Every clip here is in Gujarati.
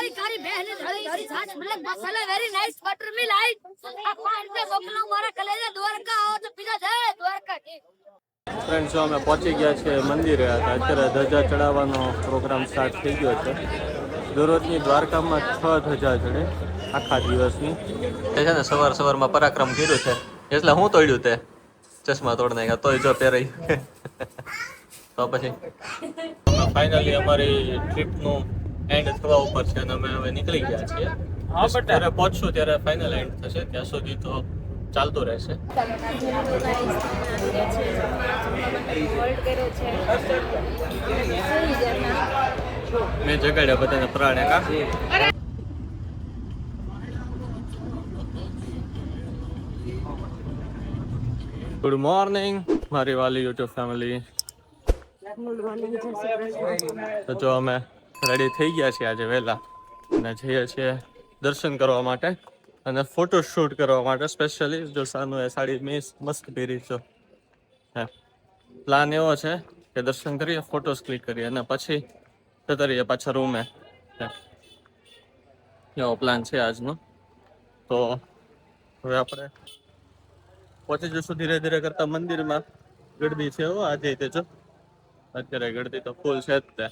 कारी कारी बहन धड़ी धड़ी छाछ मिलक मसाला वेरी नाइस बटर मिलाइट पान पे बकलो मारा कलेजा द्वारका आओ तो पीना है द्वारका की ફ્રેન્ડ્સ અમે પહોંચી ગયા છે મંદિરે હતા. અત્યારે ધજા ચડાવવાનો પ્રોગ્રામ સ્ટાર્ટ થઈ ગયો છે. દરરોજની દ્વારકામાં 6 ધજા ચડે આખા દિવસની. એ છે ને સવારમાં પરાક્રમ કર્યું છે એટલે હું તોડ્યું તે ચશ્મા તોડ નાખ્યા તોય જો પહેરાઈ. તો પછી ફાઇનલી અમારી ટ્રીપનું એન્ડ થવા ઉપર છે અને અમે હવે નીકળી ગયા છીએ. જ્યારે પહોંચશું ત્યારે ફાઇનલ એન્ડ થશે, ત્યાં સુધી તો ચાલતું રહેશે. મેં જગાડ્યા બધાને પ્રાણે કા. ગુડ મોર્નિંગ મારી વાલી યુટ્યુબ ફેમિલી. તો જો અમે રેડી થઈ ગયા છીએ આજે વહેલા અને જઈએ છીએ દર્શન કરવા માટે અને ફોટો શૂટ કરવા માટે સ્પેશિયલી. જો સાનું એ સાડી મેં મસ્ત પહેરી છો. હે પ્લાન એવો છે કે દર્શન કરીએ, ફોટોસ ક્લિક કરીએ અને પછી જતા રહીએ પાછા રૂમે. એવો પ્લાન છે આજનો. તો હવે આપણે પહોંચી જશું ધીરે ધીરે કરતા મંદિરમાં. ગળદી છે હો આજે તે જો, અત્યારે ગળદી તો ફૂલ છે જ તે.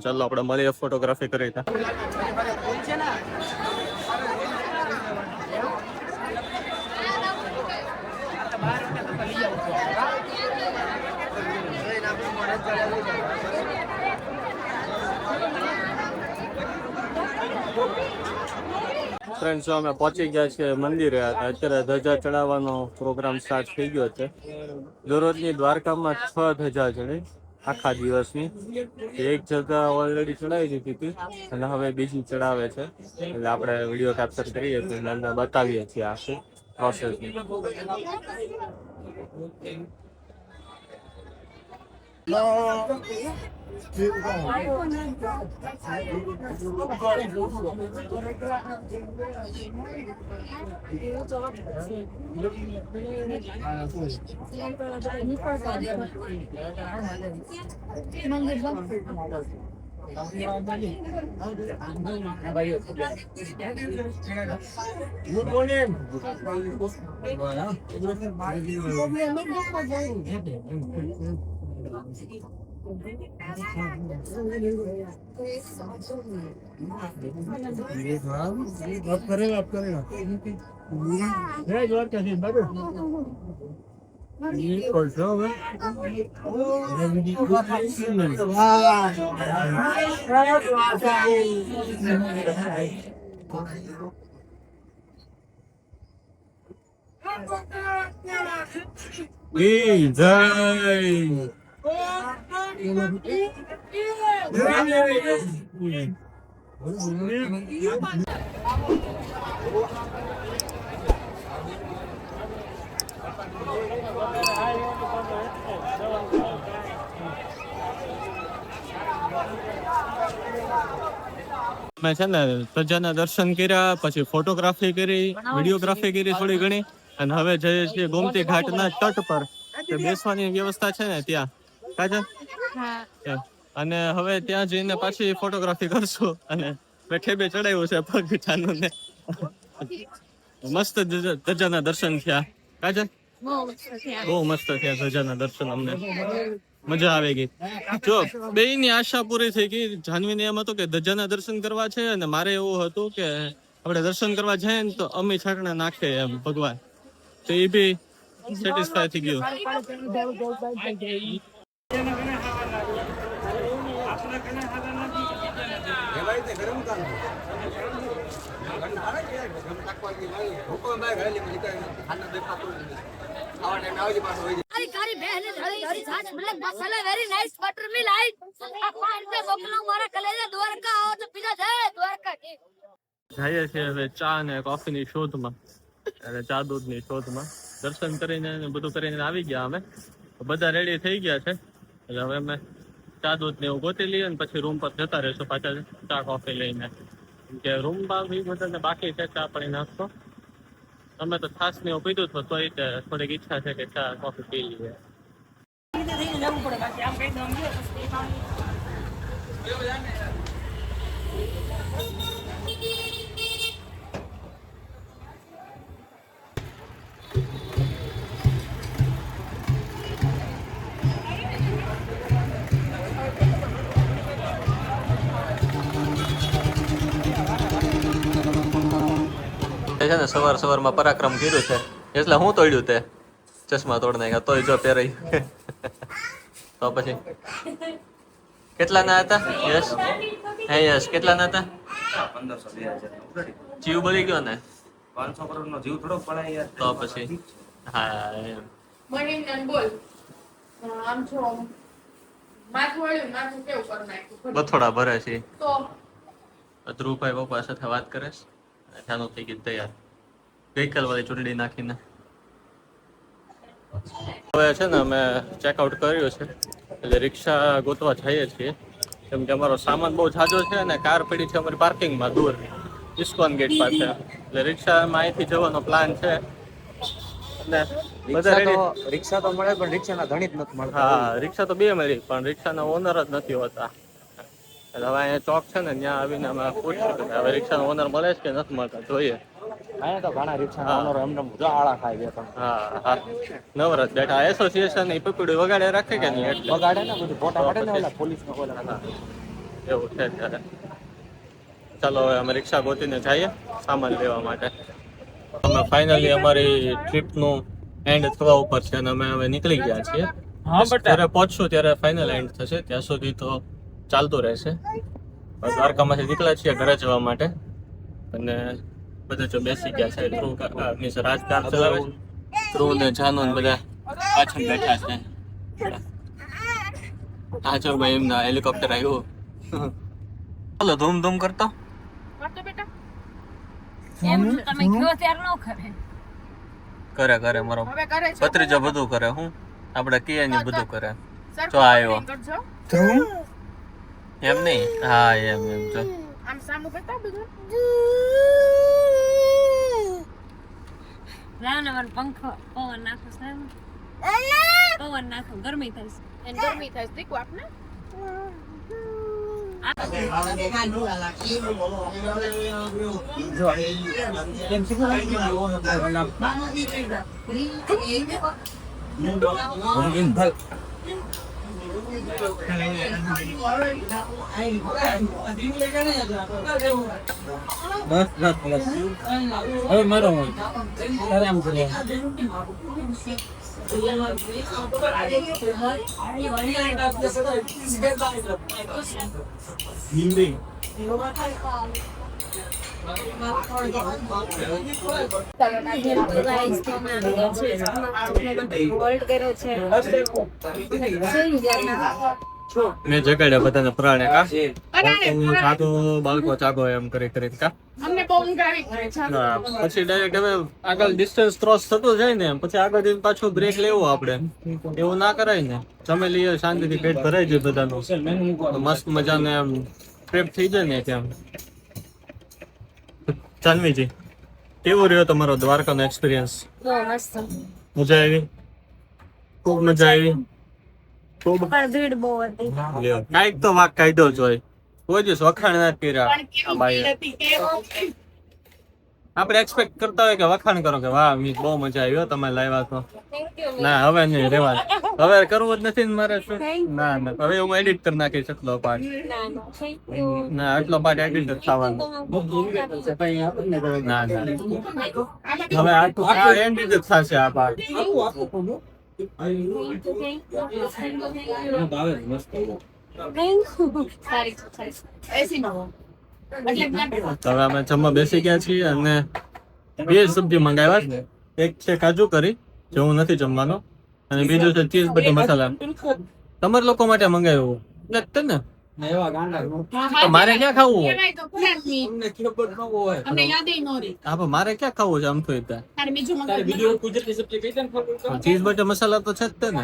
ચાલો આપણે મળીએ, ફોટોગ્રાફી કરી ત્યાં. ફ્રેન્ડ્સ અમે પહોંચી ગયા છીએ મંદિરે હતા. અત્યારે ધજા ચડાવવાનો પ્રોગ્રામ સ્ટાર્ટ થઈ ગયો છે. દરરોજની દ્વારકામાં 6 ધજા ચડે આખા દિવસની. એક જગ્યા ઓલરેડી ચડાવી દીધી હતી અને હવે બીજી ચડાવે છે. એટલે આપણે વિડીયો કેપ્ચર કરીએ છીએ અને બતાવીએ છીએ આખી પ્રોસેસ. Good morning. आप करेगा जय द्वारकाधीश बाबू ये कैसा है મેં છે ને ધજાના દર્શન કર્યા, પછી ફોટોગ્રાફી કરી, વિડીયોગ્રાફી કરી થોડી ઘણી, અને હવે જઈએ છીએ ગોમતી ઘાટના તટ પર. બેસવાની વ્યવસ્થા છે ને ત્યાં કાજલ. અને હવે ત્યાં જઈને પાછી ફોટોગ્રાફી કરશું. અને ઠેબે ચડાવ્યું છે પગ ચાનું ને. મસ્ત ધજાના દર્શન થયા કાજલ, બહુ મસ્ત થયા ધજાના દર્શન. અમને મજા આવી ગઈ. જો બેયની આશા પૂરી થઈ ગઈ. જાનવીને એમ હતું કે ધજાના દર્શન કરવા છે અને મારે એવું હતું કે આપણે દર્શન કરવા જાય ને તો અમી છાટણા નાખે એમ ભગવાન. તો એ બી સેટિસ્ફાય થઈ ગયું. कारी कारी बहन धड़ी धड़ी छाछ मिलक मसाला वेरी नाइस बटर मिलाइट पान पे बकलो मारा कलेजा द्वारका आओ तो पीना है द्वारका की. જઈએ છીએ હવે ચા અને કોફીની શોધમાં, અને ચા દૂધની શોધમાં. દર્શન કરીને બધું કરીને આવી ગયા અમે. બધા રેડી થઈ ગયા છે. એટલે હવે અમે ચા દૂધ ને એવું ગોતી લઈએ અને પછી રૂમ પર જતા રહેશું પાછા ચા કોફી લઈને. કે રૂમમાં બી બધાને બાકી છે ચા પાણી નાસ્તો. અમે તો છાશ ને એવું પીધું હતું તો થોડીક ઈચ્છા છે કે ચા કોફી પી લઈએ. એટલે છે ને સવારમાં પરાક્રમ કર્યું છે એટલે હું તોડ્યું તે ચશ્મા તોડ નાખ્યા તોય જો પહેરાઈ તો પછી કેટલાના હતા યશ હે યશ કેટલાના હતા 1500 જીવ બળી ગયો ને 500 કરોડનો જીવ થોડોક પડાય યાર તો પછી હા એમ. મણીને બોલ આમ છો માથું વળ્યું માથું કેવું કરી નાખ્યું બથોડા ભરે છે તો ધ્રુવભાઈ પપ્પા સાથે વાત કરે છે ત્યાંનું થઈ ગયું તૈયાર ગઈકાલ વાળી ચૂંટણી નાખીને હવે છે ને અમે ચેકઆઉટ કર્યું છે એટલે રિક્ષા ગોતવા જઈએ છીએ કેમ કે અમારો સામાન બહુ ઝાઝો છે અને કાર પડી છે અમારી પાર્કિંગમાં દૂર ઇસ્કોન ગેટ પાસે એટલે રિક્ષામાં અહીંથી જવાનો પ્લાન છે અને બધા ready. રિક્ષા તો મળે પણ રિક્ષાના ધણી જ નથી મળતા હા રિક્ષા તો બે મળી પણ રિક્ષાના ઓનર જ નથી હોતા એટલે હવે અહીંયા ચોક છે ને ત્યાં આવીને અમે પૂછ્યું કે હવે રિક્ષાનો ઓનર મળે છે કે નથી મળતા જોઈએ અહીંયા તો ઘણા રિક્ષાના ઓનરો એમને જો આળા ખાઈ ગયા પણ હા હા નવરત બેઠા એસોસિએશન એ પકડી વગાડે રાખે કે નહીં એટલે બગાડે ને બધું ફોટા પાડે ને ઓલા પોલીસનો ઓલા હા, એવું છે ત્યારે ચાલો હવે અમે રિક્ષા ગોતીને જઈએ સામાન લેવા માટે અમે ફાઇનલી અમારી ટ્રીપનું એન્ડ થવા ઉપર છે અને અમે હવે નીકળી ગયા છીએ જ્યારે પહોંચશું ત્યારે ફાઇનલ એન્ડ થશે ત્યાં સુધી તો ચાલતું રહેશે દ્વારકામાંથી નીકળ્યા છીએ ઘરે જવા માટે અને બધા જો બેસી ગયા છે ધ્રુવ રાજકાર ચલાવે છે ધ્રુવ ને જાનુ ને બધા પાછળ બેઠા છે હા જો ભાઈ એમના હેલિકોપ્ટર આવ્યું ચાલો ધૂમ ધૂમ કરતો વાતો બેટા એમ તમે કયો ત્યાર નો કરે કરે મારો હવે કરે છે ભત્રીજો બધું કરે હું આપણે કીએ ને બધું કરે સરખું જો આવ્યો. કરજો એમ નહીં હા એમ જો આમ સામું કરતા બધું રાવણ વન પંખો પવન નાખો સાહેબ પવન નાખો ગરમી થાય છે એને ગરમી થાય છે દીકુ આપને હવે મારો આરામ કરે હિન્દી મેં જગાડ્યા બધાને પુરાણે કા સાધુ બાળકો ચાગો એમ કરી કા અમને બહુ ઊંઘ આવી ગઈ છે હા, પછી ડાયરેક્ટ હવે આગળ ડિસ્ટન્સ ક્રોસ થતું જાય ને પછી આગળ જઈને પાછું બ્રેક લેવું આપણે એવું ના કરાય ને જમે લઈએ શાંતિથી પેટ ભરાઈ જાય બધાનું તો મસ્ત મજાને એમ ટ્રીપ થઈ જાય ને ત્યાં જાનવીજી કેવો રહ્યો તમારો દ્વારકાનો એક્સપિરિયન્સ બહુ મસ્ત મજા આવી ખૂબ મજા આવી ખૂબ પણ ભીડ બહુ હતી લ્યો કાંઈક તો વાક કાઢ્યો જ હોય કોઈ દિવસ વખાણ ના કર્યા આ બાઈએ. આપણે એક્સપેક્ટ કરતા હોય કે વખાણ કરો કે વાહ મીત બહુ મજા આવી હો તમે લાવ્યા તો થેન્ક યુ ના હવે નહીં રેવા હવે કરવું જ નથી ને મારે શું ના ના હવે હું એડિટ કરી નાખીશ એટલો પાર્ટ ના ના થેન્ક યુ ના આટલો પાર્ટ એડિટ જ થવાનો ના ના હવે આટલું એડિટ જ થશે આ પાર્ટ તો હવે અમે જમવા બેસી ગયા છીએ અને બે સબ્જી મંગાવ્યા એક છે કાજુ કરી જે હું નથી જમવાનો અને બીજું છે ચીઝ બટર મસાલા તમારા લોકો માટે મંગાવ્યું એટલે જ ને તો મારે ક્યાં ખાવું હોય અમને યાદ ન રહી હા પણ મારે ક્યાં ખાવું છે આમ તો તારે બીજું મંગાવી ચીઝ બટર મસાલા તો છે જ તે ને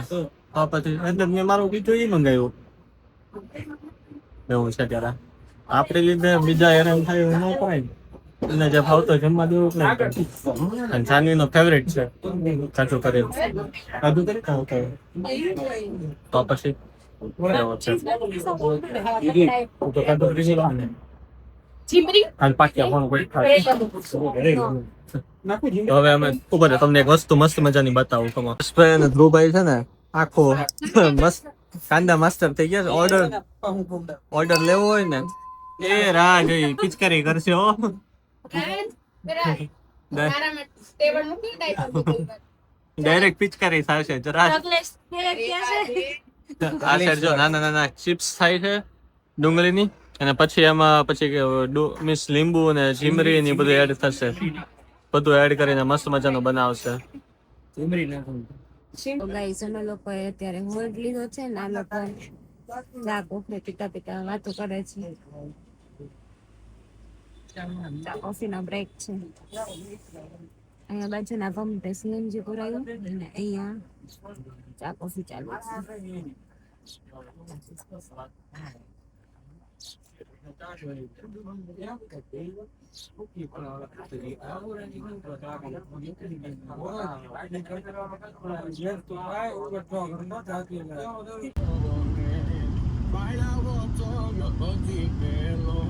હા પછી એટલે મેં મારું બીજું એ મંગાવ્યું એવું છે ત્યારે આપણે લીધે બીજા હેરાન થાય એવું ન કરાય એને જે ભાવતો જમવા દેવું નહીં અને જાનવીનો ફેવરેટ છે કાચું કરી કાજુ કરી ખાવું તો પછી એવો છે તો કાજુ કરી લાવને ચીમરી અને પાક્યા ફોન કોઈ ખાય તો હવે અમે ઉપર તમને એક વસ્તુ મસ્ત મજાની બતાવું કમો સ્પ્રે અને ધ્રુવભાઈ છે ને આખો મસ્ત કાંદા માસ્ટર થઈ ગયા છે ઓર્ડર લેવો હોય ને એ રાહ જોઈ પિચકારી કરશે હો મારામાં ટેબલ મૂકી ડાયપર ડાયરેક્ટ પિચકારી થશે જરા આ સાઈડ જો નાના નાના ચિપ્સ થાય છે ડુંગળીની અને પછી એમાં પછી મીન્સ લીંબુ અને જીમરી ને બધું એડ થશે બધું એડ કરીને મસ્ત મજાનું બનાવશે ગાઈસ અમે લોકોએ અત્યારે હોલ્ડ લીધો છે ને આ લોકો ચા કોફી પીતા પીતા વાતો કરે છે ચા કોફી નો બ્રેક છે અહીંયા બાજુના પંપે સીએનજી પુરાયું અને અહીંયા ચા કોફી ચાલુ બાળાવો તો બધી પેલો